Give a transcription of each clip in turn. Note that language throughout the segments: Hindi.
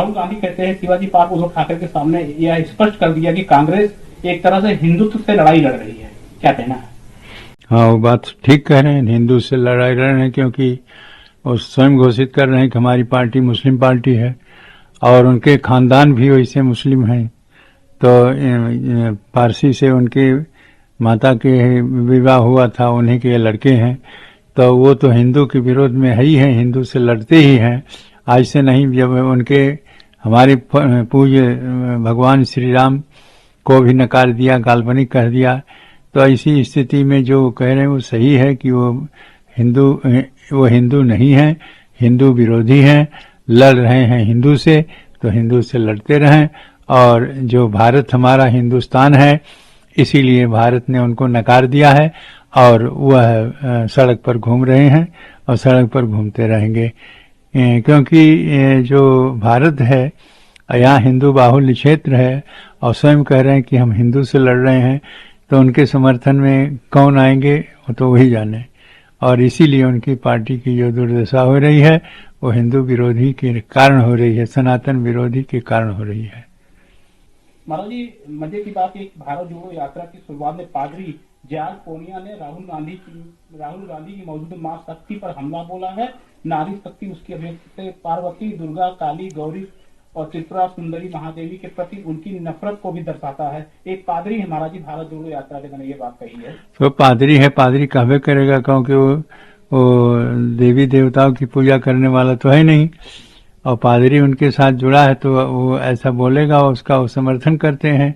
राहुल गांधी कहते हैं शिवाजी पार्क उद्धव ठाकरे के सामने यह स्पष्ट कर दिया कि कांग्रेस एक तरह से हिंदुत्व से लड़ाई लड़ रही है, क्या कहना है? हाँ, वो बात ठीक कह रहे हैं, हिंदू से लड़ाई लड़ रहे हैं, क्योंकि वो स्वयं घोषित कर रहे हैं कि हमारी पार्टी मुस्लिम पार्टी है और उनके खानदान भी वैसे मुस्लिम हैं। तो पारसी से उनके माता के विवाह हुआ था, उन्हीं के लड़के हैं, तो वो तो हिंदू के विरोध में है ही है, हिंदू से लड़ते ही हैं। आज से नहीं, जब उनके हमारे पूज्य भगवान श्री राम को भी नकार दिया, काल्पनिक कह दिया, तो ऐसी स्थिति में जो कह रहे हैं वो सही है कि वो हिंदू नहीं है, हिंदू विरोधी हैं, लड़ रहे हैं हिंदू से, तो हिंदू से लड़ते रहें। और जो भारत हमारा हिंदुस्तान है, इसीलिए भारत ने उनको नकार दिया है और वह सड़क पर घूम रहे हैं और सड़क पर घूमते रहेंगे, क्योंकि जो भारत है यहाँ हिंदू बाहुल्य क्षेत्र है और स्वयं कह रहे हैं कि हम हिंदू से लड़ रहे हैं, तो उनके समर्थन में कौन आएंगे वो तो वही जाने। और इसीलिए उनकी पार्टी की जो दुर्दशा हो रही है वो हिंदू विरोधी के कारण हो रही है, सनातन विरोधी के कारण हो रही है। महाराज जी, मजे की बात, एक भारत जोड़ो यात्रा की शुरुआत में पादरी जॉर्ज पोनिया ने राहुल गांधी की मौजूद मां शक्ति पर हमला बोला है। नारी शक्ति उसकी अभिव्यक्ति से पार्वती, दुर्गा, काली, गौरी और त्रिपुरा सुंदरी महादेवी के प्रति उनकी नफरत को भी दर्शाता है। एक पादरी है महाराज जी, भारत जोड़ो यात्रा के मैंने ये बात कही है। तो पादरी है, पादरी कहवे करेगा, क्योंकि वो देवी देवताओं की पूजा करने वाला तो है नहीं, और पादरी उनके साथ जुड़ा है तो वो ऐसा बोलेगा, उसका वो समर्थन करते हैं।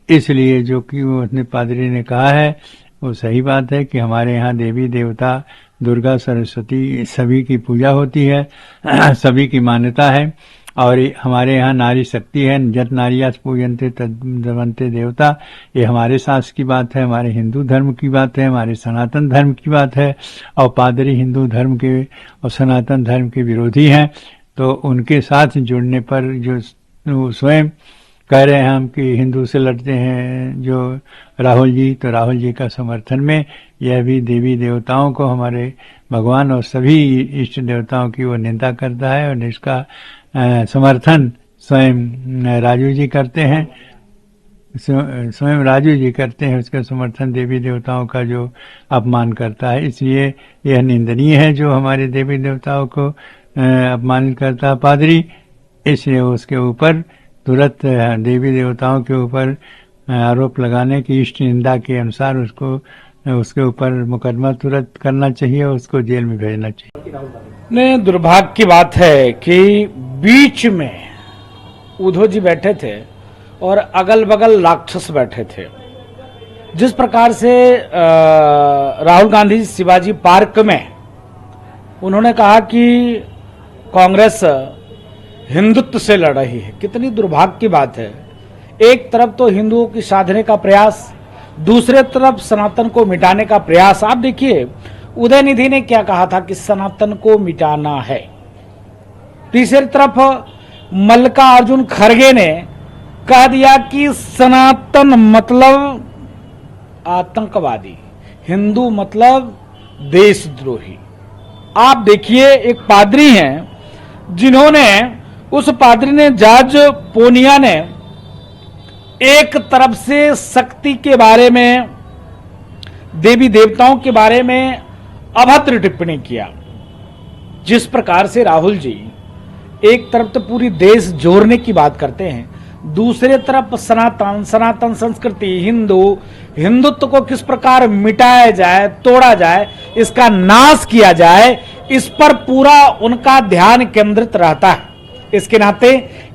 इसलिए जो कि वो अपने पादरी ने कहा है वो सही बात है कि हमारे यहाँ देवी देवता दुर्गा, सरस्वती सभी की पूजा होती है, सभी की मान्यता है। और हमारे यहाँ नारी शक्ति है, जत नारियास पूजन्ते तद्भवन्ते देवता, ये हमारे शास्त्र की बात है, हमारे हिंदू धर्म की बात है, हमारे सनातन धर्म की बात है। और पादरी हिंदू धर्म के और सनातन धर्म के विरोधी हैं, तो उनके साथ जुड़ने पर जो स्वयं कह रहे हैं हम कि हिंदू से लड़ते हैं जो राहुल जी, तो राहुल जी का समर्थन में यह भी देवी देवताओं को, हमारे भगवान और सभी इष्ट देवताओं की वो निंदा करता है और इसका समर्थन स्वयं राजू जी करते हैं, स्वयं राजू जी करते हैं उसका समर्थन, देवी देवताओं का जो अपमान करता है। इसलिए यह निंदनीय है जो हमारे देवी देवताओं को अपमानित करता है पादरी। इसलिए उसके ऊपर तुरंत देवी देवताओं के ऊपर आरोप लगाने की इष्ट निंदा के अनुसार उसके ऊपर मुकदमा तुरंत करना चाहिए, उसको जेल में भेजना चाहिए। नहीं, दुर्भाग्य की बात है कि बीच में उद्धव जी बैठे थे और अगल बगल राक्षस बैठे थे। जिस प्रकार से राहुल गांधी शिवाजी पार्क में उन्होंने कहा कि कांग्रेस हिंदुत्व से लड़ रही है, कितनी दुर्भाग्य की बात है। एक तरफ तो हिंदुओं की साधने का प्रयास, दूसरे तरफ सनातन को मिटाने का प्रयास। आप देखिए उदयनिधि ने क्या कहा था कि सनातन को मिटाना है। तीसरी तरफ मल्लिकार्जुन खड़गे ने कह दिया कि सनातन मतलब आतंकवादी, हिंदू मतलब देशद्रोही। आप देखिए एक पादरी हैं जिन्होंने, उस पादरी ने, जॉर्ज पोनिया ने एक तरफ से शक्ति के बारे में, देवी देवताओं के बारे में अभद्र टिप्पणी किया। जिस प्रकार से राहुल जी एक तरफ तो पूरी देश जोड़ने की बात करते हैं, दूसरे तरफ सनातन संस्कृति, हिंदुत्व को किस प्रकार मिटाया जाए, तोड़ा जाए, इसका नाश किया जाए, इस पर पूरा उनका ध्यान केंद्रित रहता है। इसके नाते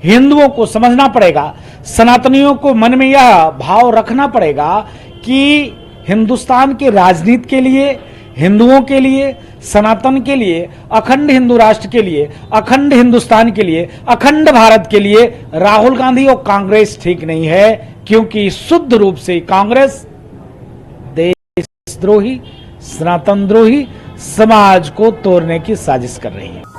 हिंदुओं को समझना पड़ेगा, सनातनियों को मन में यह भाव रखना पड़ेगा कि हिंदुस्तान के राजनीति के लिए, हिंदुओं के लिए, सनातन के लिए, अखंड हिंदू राष्ट्र के लिए, अखंड हिंदुस्तान के लिए, अखंड भारत के लिए राहुल गांधी और कांग्रेस ठीक नहीं है, क्योंकि शुद्ध रूप से कांग्रेस देशद्रोही, सनातन द्रोही, समाज को तोड़ने की साजिश कर रही है।